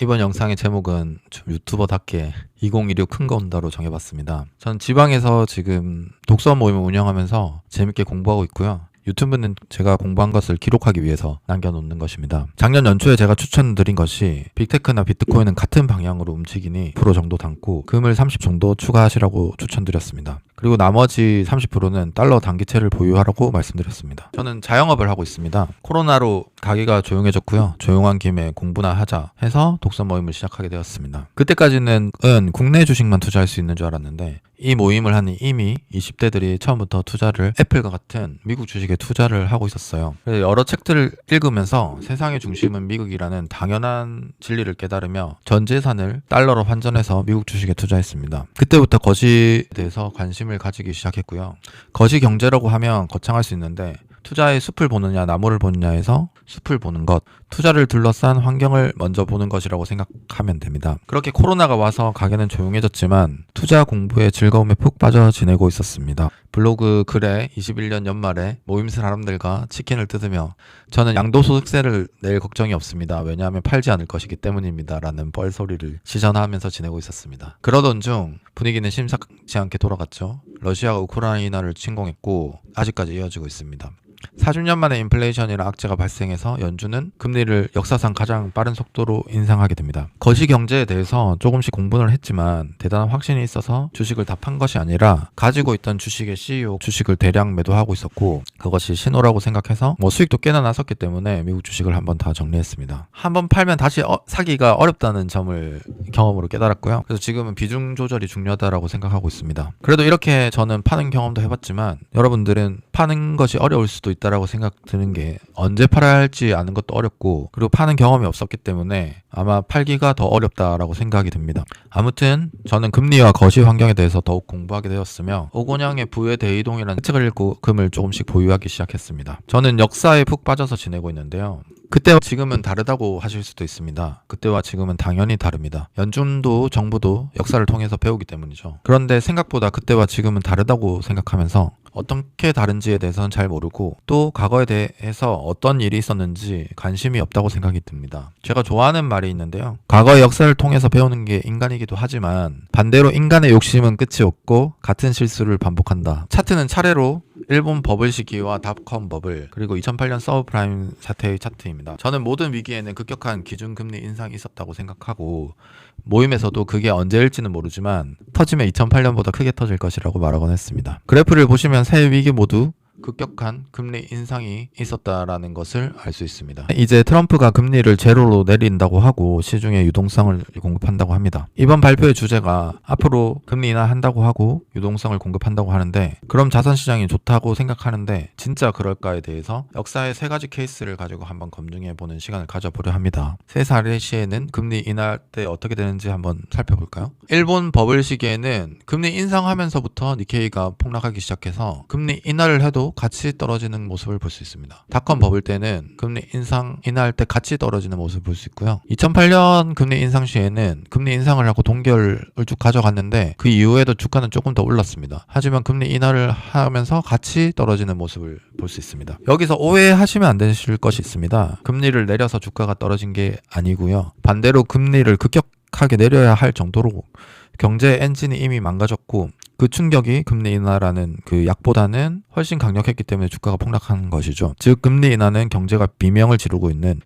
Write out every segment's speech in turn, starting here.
이번 영상의 제목은 좀 유튜버답게 2016 큰 거 온다로 정해봤습니다. 전 지방에서 지금 독서 모임을 운영하면서 재밌게 공부하고 있고요. 유튜브는 제가 공부한 것을 기록하기 위해서 남겨놓는 것입니다. 작년 연초에 제가 추천드린 것이 빅테크나 비트코인은 같은 방향으로 움직이니 프로 정도 담고 금을 30 정도 추가하시라고 추천드렸습니다. 그리고 나머지 30%는 달러 단기채를 보유하라고 말씀드렸습니다. 저는 자영업을 하고 있습니다. 코로나로 가게가 조용해졌고요. 조용한 김에 공부나 하자 해서 독서 모임을 시작하게 되었습니다. 그때까지는 국내 주식만 투자할 수 있는 줄 알았는데 이 모임을 하니 이미 20대들이 처음부터 투자를 애플과 같은 미국 주식에 투자를 하고 있었어요. 그래서 여러 책들을 읽으면서 세상의 중심은 미국이라는 당연한 진리를 깨달으며 전 재산을 달러로 환전해서 미국 주식에 투자했습니다. 그때부터 거시에 대해서 관심을 가지기 시작했고요. 거시 경제라고 하면 거창할 수 있는데 투자의 숲을 보느냐 나무를 보느냐에서 숲을 보는 것, 투자를 둘러싼 환경을 먼저 보는 것이라고 생각하면 됩니다. 그렇게 코로나가 와서 가게는 조용해졌지만 투자 공부의 즐거움에 푹 빠져 지내고 있었습니다. 블로그 글에 21년 연말에 모임 사람들과 치킨을 뜯으며 저는 양도소득세를 낼 걱정이 없습니다. 왜냐하면 팔지 않을 것이기 때문입니다. 라는 뻘소리를 시전하면서 지내고 있었습니다. 그러던 중 분위기는 심상치 않게 돌아갔죠. 러시아가 우크라이나를 침공했고 아직까지 이어지고 있습니다. 40년 만에 인플레이션이라는 악재가 발생해서 연준은 금리를 역사상 가장 빠른 속도로 인상하게 됩니다. 거시 경제에 대해서 조금씩 공부를 했지만 대단한 확신이 있어서 주식을 다 판 것이 아니라 가지고 있던 주식의 CEO 주식을 대량 매도하고 있었고 그것이 신호라고 생각해서 수익도 꽤나 났었기 때문에 미국 주식을 한번 다 정리했습니다. 한번 팔면 다시 사기가 어렵다는 점을 경험으로 깨달았고요. 그래서 지금은 비중 조절이 중요하다고 생각하고 있습니다. 그래도 이렇게 저는 파는 경험도 해봤지만 여러분들은 파는 것이 어려울 수도 있다라고 생각 드는 게 언제 팔아야 할지 아는 것도 어렵고 그리고 파는 경험이 없었기 때문에 아마 팔기가 더 어렵다라고 생각이 듭니다. 아무튼 저는 금리와 거시 환경에 대해서 더욱 공부하게 되었으며 오곤양의 부의 대이동이라는 책을 읽고 금을 조금씩 보유하기 시작했습니다. 저는 역사에 푹 빠져서 지내고 있는데요. 그때와 지금은 다르다고 하실 수도 있습니다. 그때와 지금은 당연히 다릅니다. 연준도 정부도 역사를 통해서 배우기 때문이죠. 그런데 생각보다 그때와 지금은 다르다고 생각하면서 어떻게 다른지에 대해서는 잘 모르고 또 과거에 대해서 어떤 일이 있었는지 관심이 없다고 생각이 듭니다. 제가 좋아하는 말이 있는데요. 과거의 역사를 통해서 배우는 게 인간이기도 하지만 반대로 인간의 욕심은 끝이 없고 같은 실수를 반복한다. 차트는 차례로 일본 버블 시기와 닷컴 버블 그리고 2008년 서브프라임 사태의 차트입니다. 저는 모든 위기에는 급격한 기준금리 인상이 있었다고 생각하고 모임에서도 그게 언제일지는 모르지만 터지면 2008년보다 크게 터질 것이라고 말하곤 했습니다. 그래프를 보시면 세 위기 모두 급격한 금리 인상이 있었다라는 것을 알 수 있습니다. 이제 트럼프가 금리를 제로로 내린다고 하고 시중에 유동성을 공급한다고 합니다. 이번 발표의 주제가 앞으로 금리 인하한다고 하고 유동성을 공급한다고 하는데 그럼 자산시장이 좋다고 생각하는데 진짜 그럴까에 대해서 역사의 세 가지 케이스를 가지고 한번 검증해보는 시간을 가져보려 합니다. 세 사례 시에는 금리 인하할 때 어떻게 되는지 한번 살펴볼까요? 일본 버블 시기에는 금리 인상하면서부터 니케이가 폭락하기 시작해서 금리 인하를 해도 같이 떨어지는 모습을 볼 수 있습니다. 닷컴 버블 때는 금리 인하할 때 같이 떨어지는 모습을 볼 수 있고요. 2008년 금리 인상 시에는 금리 인상을 하고 동결을 쭉 가져갔는데 그 이후에도 주가는 조금 더 올랐습니다. 하지만 금리 인하를 하면서 같이 떨어지는 모습을 볼 수 있습니다. 여기서 오해하시면 안 되실 것이 있습니다. 금리를 내려서 주가가 떨어진 게 아니고요. 반대로 금리를 급격하게 내려야 할 정도로 경제 엔진이 이미 망가졌고 그 충격이 금리 인하라는 그 약보다는 훨씬 강력했기 때문에 주가가 폭락한 것이죠. 즉 금리 인하는 경제가 비명을 지르고 있는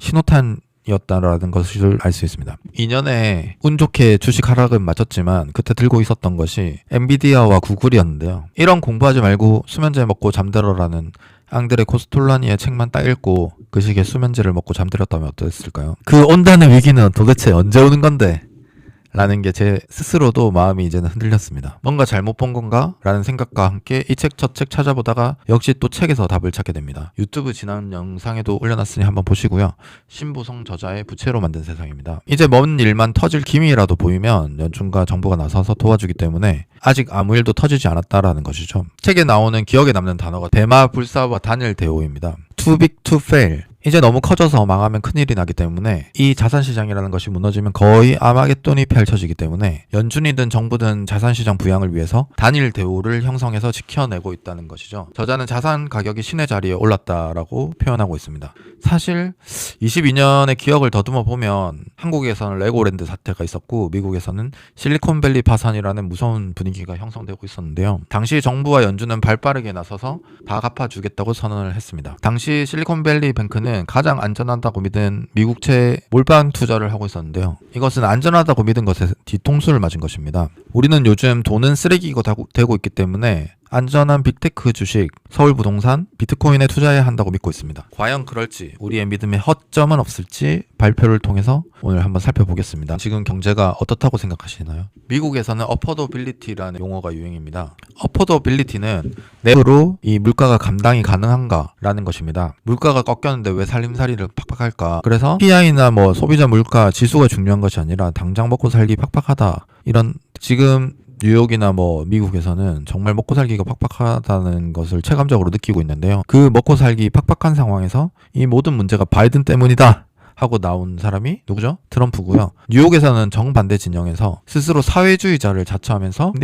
신호탄이었다라는 것을 알 수 있습니다. 2년에 운 좋게 주식 하락은 맞췄지만 그때 들고 있었던 것이 엔비디아와 구글이었는데요. 이런 공부하지 말고 수면제 먹고 잠들어라는 앙드레 코스톨라니의 책만 딱 읽고 그 시기에 수면제를 먹고 잠들었다면 어땠을까요? 그 온다는 위기는 도대체 언제 오는 건데? 라는 게 제 스스로도 마음이 이제는 흔들렸습니다. 뭔가 잘못 본 건가? 라는 생각과 함께 이 책 저 책 찾아보다가 역시 또 책에서 답을 찾게 됩니다. 유튜브 지난 영상에도 올려놨으니 한번 보시고요. 신보성 저자의 부채로 만든 세상입니다. 이제 먼 일만 터질 기미라도 보이면 연준과 정부가 나서서 도와주기 때문에 아직 아무 일도 터지지 않았다라는 것이죠. 책에 나오는 기억에 남는 단어가 대마 불사와 단일 대오입니다. Too big to fail. 이제 너무 커져서 망하면 큰일이 나기 때문에 이 자산시장이라는 것이 무너지면 거의 아마겟돈이 펼쳐지기 때문에 연준이든 정부든 자산시장 부양을 위해서 단일 대우를 형성해서 지켜내고 있다는 것이죠. 저자는 자산 가격이 신의 자리에 올랐다라고 표현하고 있습니다. 사실 22년의 기억을 더듬어 보면 한국에서는 레고랜드 사태가 있었고 미국에서는 실리콘밸리 파산이라는 무서운 분위기가 형성되고 있었는데요. 당시 정부와 연준은 발빠르게 나서서 다 갚아주겠다고 선언을 했습니다. 당시 실리콘밸리 뱅크는 가장 안전하다고 믿은 미국채 몰빵 투자를 하고 있었는데요. 이것은 안전하다고 믿은 것에 뒤통수를 맞은 것입니다. 우리는 요즘 돈은 쓰레기가 되고 있기 때문에 안전한 빅테크 주식, 서울부동산, 비트코인에 투자해야 한다고 믿고 있습니다. 과연 그럴지, 우리의 믿음에 허점은 없을지 발표를 통해서 오늘 한번 살펴보겠습니다. 지금 경제가 어떻다고 생각하시나요? 미국에서는 어포더빌리티라는 용어가 유행입니다. 어포더빌리티는 내부로 이 물가가 감당이 가능한가라는 것입니다. 물가가 꺾였는데 왜 살림살이를 팍팍할까? 그래서 PI나 소비자 물가 지수가 중요한 것이 아니라 당장 먹고 살기 팍팍하다. 이런 지금 뉴욕이나 미국에서는 정말 먹고 살기가 팍팍하다는 것을 체감적으로 느끼고 있는데요. 그 먹고 살기 팍팍한 상황에서 이 모든 문제가 바이든 때문이다 하고 나온 사람이 누구죠? 트럼프고요. 뉴욕에서는 정반대 진영에서 스스로 사회주의자를 자처하면서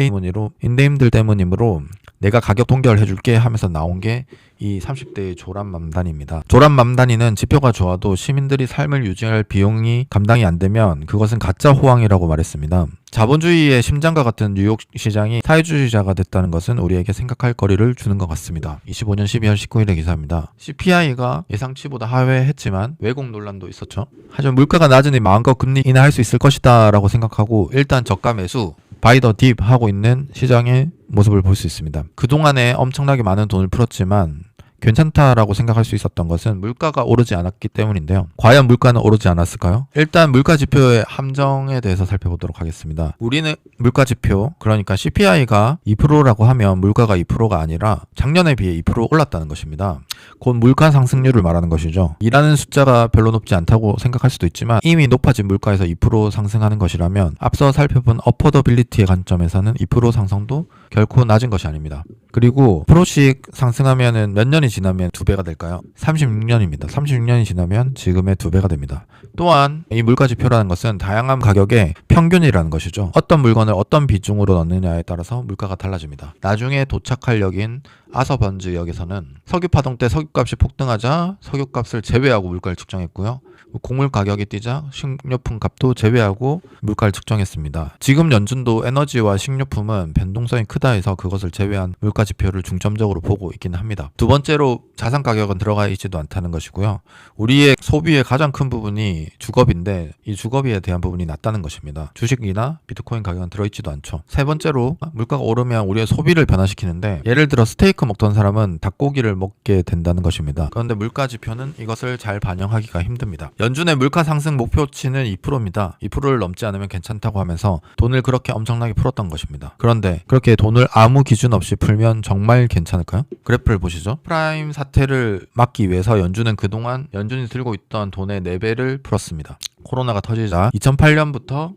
임대인들 때문이므로 내가 가격 동결 해줄게 하면서 나온 게 이 30대의 조람맘단입니다. 조람맘단이는 지표가 좋아도 시민들이 삶을 유지할 비용이 감당이 안 되면 그것은 가짜 호황이라고 말했습니다. 자본주의의 심장과 같은 뉴욕 시장이 사회주의자가 됐다는 것은 우리에게 생각할 거리를 주는 것 같습니다. 25년 12월 19일의 기사입니다. CPI가 예상치보다 하회했지만 왜곡 논란도 있었죠. 하지만 물가가 낮으니 마음껏 금리 인하할 수 있을 것이다 라고 생각하고 일단 저가 매수 바이 더 딥 하고 있는 시장의 모습을 볼 수 있습니다. 그동안에 엄청나게 많은 돈을 풀었지만 괜찮다라고 생각할 수 있었던 것은 물가가 오르지 않았기 때문인데요. 과연 물가는 오르지 않았을까요? 일단 물가 지표의 함정에 대해서 살펴보도록 하겠습니다. 우리는 물가 지표, 그러니까 CPI가 2%라고 하면 물가가 2%가 아니라 작년에 비해 2% 올랐다는 것입니다. 곧 물가 상승률을 말하는 것이죠. 이라는 숫자가 별로 높지 않다고 생각할 수도 있지만 이미 높아진 물가에서 2% 상승하는 것이라면 앞서 살펴본 어포더빌리티의 관점에서는 2% 상승도 결코 낮은 것이 아닙니다. 그리고 1%씩 상승하면은 몇 년이 지나면 2배가 될까요? 36년입니다. 36년이 지나면 지금의 2배가 됩니다. 또한 이 물가 지표라는 것은 다양한 가격의 평균이라는 것이죠. 어떤 물건을 어떤 비중으로 넣느냐에 따라서 물가가 달라집니다. 나중에 도착할 역인 아서번즈 역에서는 석유 파동 때 석유값이 폭등하자 석유값을 제외하고 물가를 측정했고요. 곡물 가격이 뛰자 식료품 값도 제외하고 물가를 측정했습니다. 지금 연준도 에너지와 식료품은 변동성이 크다 해서 그것을 제외한 물가 지표를 중점적으로 보고 있기는 합니다. 두 번째로 자산 가격은 들어가 있지도 않다는 것이고요. 우리의 소비의 가장 큰 부분이 주거비인데 이 주거비에 대한 부분이 낮다는 것입니다. 주식이나 비트코인 가격은 들어있지도 않죠. 세 번째로 물가가 오르면 우리의 소비를 변화시키는데 예를 들어 스테이크 먹던 사람은 닭고기를 먹게 된다는 것입니다. 그런데 물가 지표는 이것을 잘 반영하기가 힘듭니다. 연준의 물가 상승 목표치는 2%입니다. 2%를 넘지 않으면 괜찮다고 하면서 돈을 그렇게 엄청나게 풀었던 것입니다. 그런데 그렇게 돈을 아무 기준 없이 풀면 정말 괜찮을까요? 그래프를 보시죠. 프라임 사태를 막기 위해서 연준은 그동안 연준이 들고 있던 돈의 4배를 풀었습니다. 코로나가 터지자 2008년부터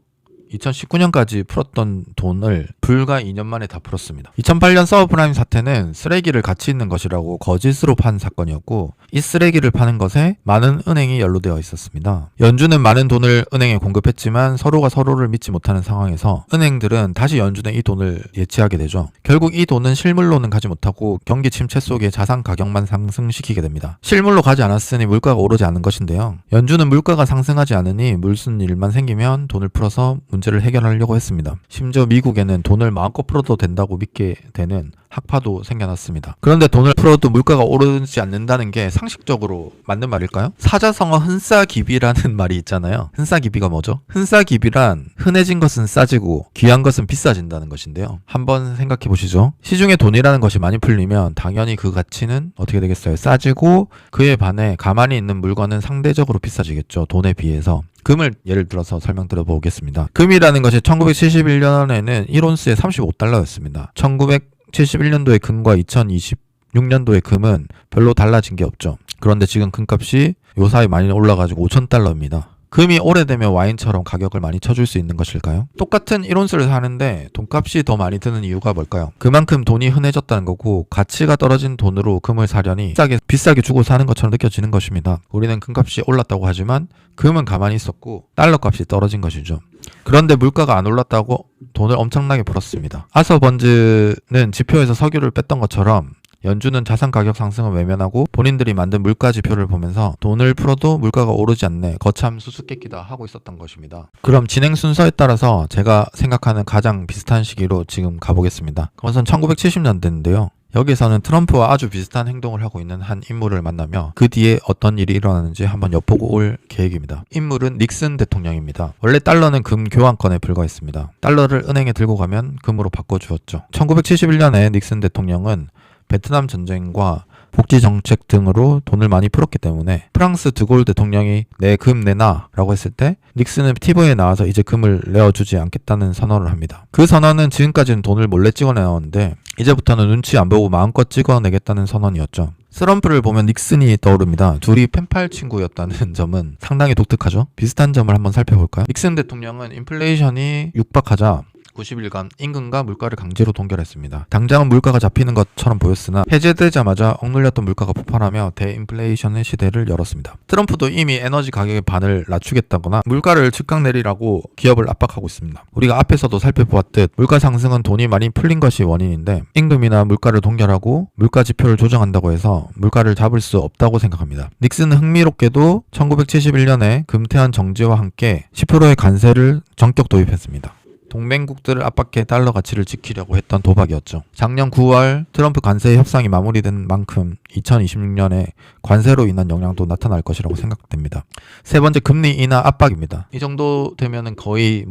2019년까지 풀었던 돈을 불과 2년 만에 다 풀었습니다. 2008년 서브프라임 사태는 쓰레기를 가치 있는 것이라고 거짓으로 판 사건이었고 이 쓰레기를 파는 것에 많은 은행이 연루되어 있었습니다. 연준은 많은 돈을 은행에 공급했지만 서로가 서로를 믿지 못하는 상황에서 은행들은 다시 연준에 이 돈을 예치하게 되죠. 결국 이 돈은 실물로는 가지 못하고 경기 침체 속에 자산 가격만 상승시키게 됩니다. 실물로 가지 않았으니 물가가 오르지 않은 것인데요. 연준은 물가가 상승하지 않으니 무슨 일만 생기면 돈을 풀어서 문제를 해결하려고 했습니다. 심지어 미국에는 돈을 마음껏 풀어도 된다고 믿게 되는 학파도 생겨났습니다. 그런데 돈을 풀어도 물가가 오르지 않는다는 게 상식적으로 맞는 말일까요? 사자성어 흔싸기비라는 말이 있잖아요. 흔싸기비가 뭐죠? 흔싸기비란 흔해진 것은 싸지고 귀한 것은 비싸진다는 것인데요. 한번 생각해 보시죠. 시중에 돈이라는 것이 많이 풀리면 당연히 그 가치는 어떻게 되겠어요? 싸지고 그에 반해 가만히 있는 물건은 상대적으로 비싸지겠죠. 돈에 비해서. 금을 예를 들어서 설명드려 보겠습니다. 금이라는 것이 1971년에는 1온스에 35달러였습니다. 1971년도의 금과 2026년도의 금은 별로 달라진 게 없죠. 그런데 지금 금값이 요 사이 많이 올라가지고 5,000달러입니다. 금이 오래되면 와인처럼 가격을 많이 쳐줄 수 있는 것일까요? 똑같은 1온스를 사는데 돈값이 더 많이 드는 이유가 뭘까요? 그만큼 돈이 흔해졌다는 거고 가치가 떨어진 돈으로 금을 사려니 비싸게 주고 사는 것처럼 느껴지는 것입니다. 우리는 금값이 올랐다고 하지만 금은 가만히 있었고 달러 값이 떨어진 것이죠. 그런데 물가가 안 올랐다고 돈을 엄청나게 벌었습니다. 아서번즈는 지표에서 석유를 뺐던 것처럼 연준은 자산 가격 상승을 외면하고 본인들이 만든 물가 지표를 보면서 돈을 풀어도 물가가 오르지 않네, 거참 수수께끼다 하고 있었던 것입니다. 그럼 진행 순서에 따라서 제가 생각하는 가장 비슷한 시기로 지금 가보겠습니다. 그것은 1970년대인데요. 여기서는 트럼프와 아주 비슷한 행동을 하고 있는 한 인물을 만나며 그 뒤에 어떤 일이 일어나는지 한번 엿보고 올 계획입니다. 인물은 닉슨 대통령입니다. 원래 달러는 금 교환권에 불과했습니다. 달러를 은행에 들고 가면 금으로 바꿔주었죠. 1971년에 닉슨 대통령은 베트남 전쟁과 복지 정책 등으로 돈을 많이 풀었기 때문에 프랑스 드골 대통령이 내 금 내놔 라고 했을 때 닉슨은 TV에 나와서 이제 금을 내어주지 않겠다는 선언을 합니다. 그 선언은 지금까지는 돈을 몰래 찍어내었는데 이제부터는 눈치 안 보고 마음껏 찍어내겠다는 선언이었죠. 트럼프를 보면 닉슨이 떠오릅니다. 둘이 펜팔 친구였다는 점은 상당히 독특하죠. 비슷한 점을 한번 살펴볼까요? 닉슨 대통령은 인플레이션이 육박하자 90일간 임금과 물가를 강제로 동결했습니다. 당장은 물가가 잡히는 것처럼 보였으나 해제되자마자 억눌렸던 물가가 폭발하며 대인플레이션의 시대를 열었습니다. 트럼프도 이미 에너지 가격의 반을 낮추겠다거나 물가를 즉각 내리라고 기업을 압박하고 있습니다. 우리가 앞에서도 살펴보았듯 물가 상승은 돈이 많이 풀린 것이 원인인데 임금이나 물가를 동결하고 물가 지표를 조정한다고 해서 물가를 잡을 수 없다고 생각합니다. 닉슨은 흥미롭게도 1971년에 금태환 정지와 함께 10%의 관세를 전격 도입했습니다. 동맹국들을 압박해 달러 가치를 지키려고 했던 도박이었죠. 작년 9월 트럼프 관세 협상이 마무리된 만큼 2026년에 관세로 인한 영향도 나타날 것이라고 생각됩니다. 세 번째, 금리 인하 압박입니다. 이 정도 되면은 거의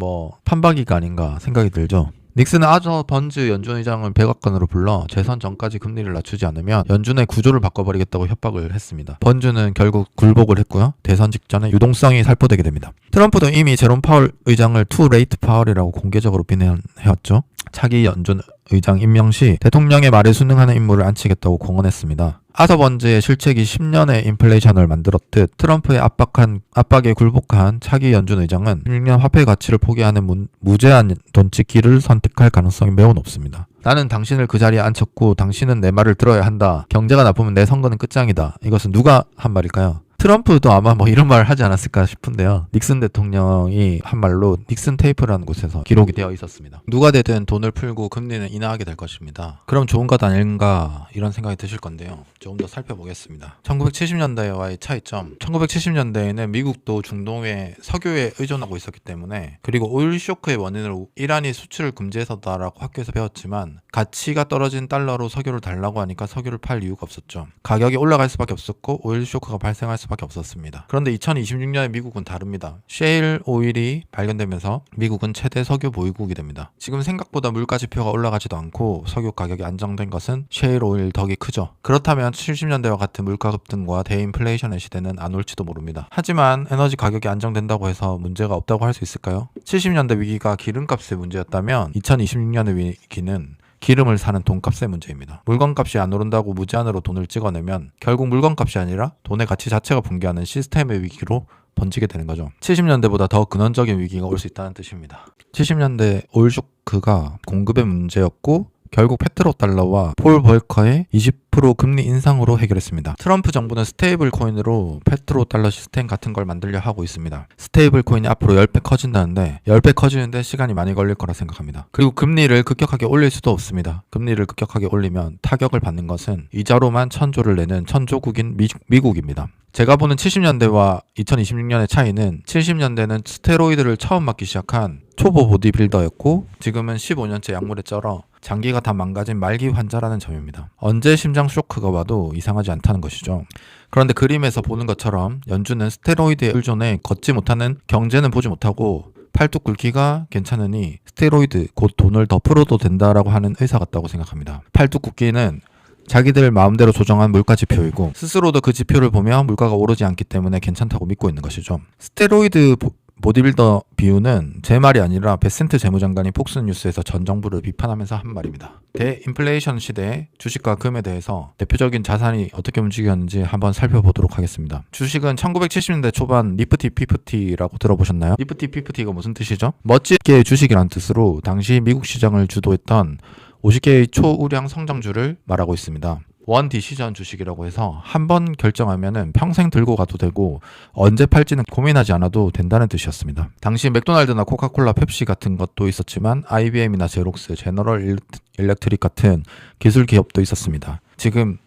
판박이가 아닌가 생각이 들죠. 닉슨은 아서번즈 연준 의장을 백악관으로 불러 재선 전까지 금리를 낮추지 않으면 연준의 구조를 바꿔버리겠다고 협박을 했습니다. 번즈는 결국 굴복을 했고요. 대선 직전에 유동성이 살포되게 됩니다. 트럼프도 이미 제롬 파월 의장을 투 레이트 파월이라고 공개적으로 비난해왔죠. 차기 연준 의장 임명 시 대통령의 말에 순응하는 인물을 앉히겠다고 공언했습니다. 아서번즈의 실책이 10년의 인플레이션을 만들었듯 트럼프의 압박에 굴복한 차기 연준 의장은 16년 화폐 가치를 포기하는 무제한 돈 찍기를 선택할 가능성이 매우 높습니다. 나는 당신을 그 자리에 앉혔고 당신은 내 말을 들어야 한다. 경제가 나쁘면 내 선거는 끝장이다. 이것은 누가 한 말일까요? 트럼프도 아마 이런 말을 하지 않았을까 싶은데요. 닉슨 대통령이 한 말로 닉슨 테이프라는 곳에서 기록이 되어 있었습니다. 누가 되든 돈을 풀고 금리는 인하하게 될 것입니다. 그럼 좋은 것 아닌가 이런 생각이 드실 건데요. 조금 더 살펴보겠습니다. 1970년대와의 차이점. 1970년대에는 미국도 중동의 석유에 의존하고 있었기 때문에, 그리고 오일 쇼크의 원인으로 이란이 수출을 금지해서다라고 학교에서 배웠지만 가치가 떨어진 달러로 석유를 달라고 하니까 석유를 팔 이유가 없었죠. 가격이 올라갈 수밖에 없었고 오일 쇼크가 발생할 수밖에 없었습니다. 그런데 2026년에 미국은 다릅니다. 셰일 오일이 발견되면서 미국은 최대 석유 보유국이 됩니다. 지금 생각보다 물가 지표가 올라가지도 않고 석유 가격이 안정된 것은 셰일 오일 덕이 크죠. 그렇다면 70년대와 같은 물가 급등과 대인플레이션의 시대는 안 올지도 모릅니다. 하지만 에너지 가격이 안정된다고 해서 문제가 없다고 할 수 있을까요? 70년대 위기가 기름값의 문제였다면 2026년의 위기는 기름을 사는 돈값의 문제입니다. 물건값이 안 오른다고 무제한으로 돈을 찍어내면 결국 물건값이 아니라 돈의 가치 자체가 붕괴하는 시스템의 위기로 번지게 되는 거죠. 70년대보다 더 근원적인 위기가 올 수 있다는 뜻입니다. 70년대 오일 쇼크가 공급의 문제였고 결국 페트로달러와 폴 벌커의 20% 금리 인상으로 해결했습니다. 트럼프 정부는 스테이블 코인으로 페트로달러 시스템 같은 걸 만들려 하고 있습니다. 스테이블 코인이 앞으로 10배 커진다는데 10배 커지는데 시간이 많이 걸릴 거라 생각합니다. 그리고 금리를 급격하게 올릴 수도 없습니다. 금리를 급격하게 올리면 타격을 받는 것은 이자로만 1000조를 내는 천조국인 미국입니다. 제가 보는 70년대와 2026년의 차이는 70년대는 스테로이드를 처음 맞기 시작한 초보 보디빌더였고 지금은 15년째 약물에 쩔어 장기가 다 망가진 말기 환자라는 점입니다. 언제 심장 쇼크가 와도 이상하지 않다는 것이죠. 그런데 그림에서 보는 것처럼 연준은 스테로이드에 의존해 걷지 못하는 경제는 보지 못하고 팔뚝 굵기가 괜찮으니 스테로이드 곧 돈을 더 풀어도 된다라고 하는 의사 같다고 생각합니다. 팔뚝 굵기는 자기들 마음대로 조정한 물가 지표이고 스스로도 그 지표를 보며 물가가 오르지 않기 때문에 괜찮다고 믿고 있는 것이죠. 스테로이드 보디빌더 비유는 제 말이 아니라 베센트 재무장관이 폭스뉴스에서 전 정부를 비판하면서 한 말입니다. 대인플레이션 시대의 주식과 금에 대해서 대표적인 자산이 어떻게 움직였는지 한번 살펴보도록 하겠습니다. 주식은 1970년대 초반 니프티 피프티라고 들어보셨나요? 니프티 피프티가 무슨 뜻이죠? 멋지게 주식이란 뜻으로 당시 미국 시장을 주도했던 50개의 초우량 성장주를 말하고 있습니다. 원 디시전 주식이라고 해서 한 번 결정하면은 평생 들고 가도 되고 언제 팔지는 고민하지 않아도 된다는 뜻이었습니다. 당시 맥도날드나 코카콜라, 펩시 같은 것도 있었지만 IBM이나 제록스, 제너럴 일렉트릭 같은 기술 기업도 있었습니다. 지금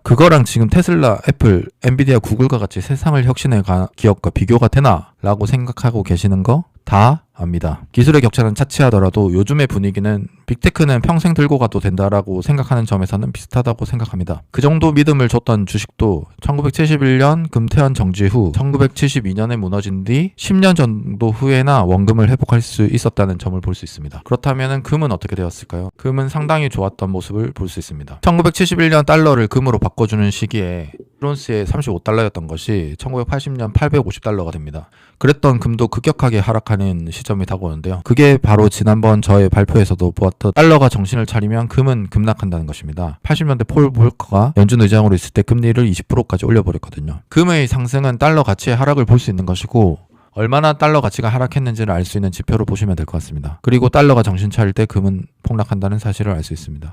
그거랑 지금 테슬라, 애플, 엔비디아, 구글과 같이 세상을 혁신해 기업과 비교가 되나? 라고 생각하고 계시는 거 다 압니다. 기술의 격차는 차치하더라도 요즘의 분위기는 빅테크는 평생 들고 가도 된다라고 생각하는 점에서는 비슷하다고 생각합니다. 그 정도 믿음을 줬던 주식도 1971년 금태현 정지 후 1972년에 무너진 뒤 10년 정도 후에나 원금을 회복할 수 있었다는 점을 볼 수 있습니다. 그렇다면 금은 어떻게 되었을까요? 금은 상당히 좋았던 모습을 볼 수 있습니다. 1971년 달러를 금으로 바꿔주는 시기에 트론스에 35달러였던 것이 1980년 850달러가 됩니다. 그랬던 금도 급격하게 하락하는 시점이 다가오는데요. 그게 바로 지난번 저의 발표에서도 보았던 달러가 정신을 차리면 금은 급락한다는 것입니다. 80년대 폴 볼커가 연준 의장으로 있을 때 금리를 20%까지 올려버렸거든요. 금의 상승은 달러 가치의 하락을 볼 수 있는 것이고 얼마나 달러 가치가 하락했는지를 알 수 있는 지표로 보시면 될 것 같습니다. 그리고 달러가 정신 차릴 때 금은 폭락한다는 사실을 알 수 있습니다.